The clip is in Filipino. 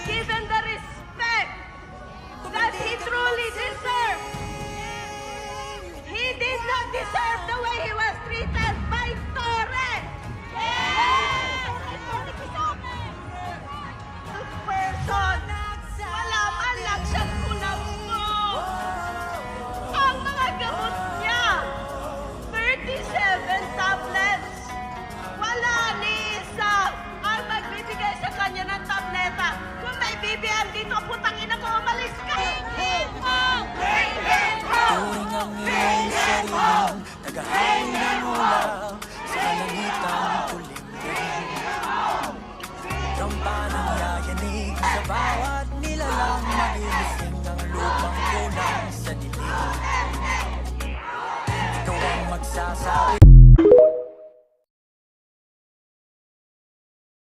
given the respect that he truly deserved. He did not deserve the way he was treated by Torres. Person, wala man lang siyang kulang mo. Ang mga gamot niya, 37 tablets. Wala ni isa ang magbibigay sa kanya ng tableta. Kung may BBM dito, putang ina ko, umalis ka! Hingin mo! Hingin mo! Tuwing ang iyong sariling naghahain ng ulam sa kalangitang kulimlim. Kampanang yayanig sa bawat nilalang, magigising ang lupang kulang sa dilim. Ikaw ang magsasabi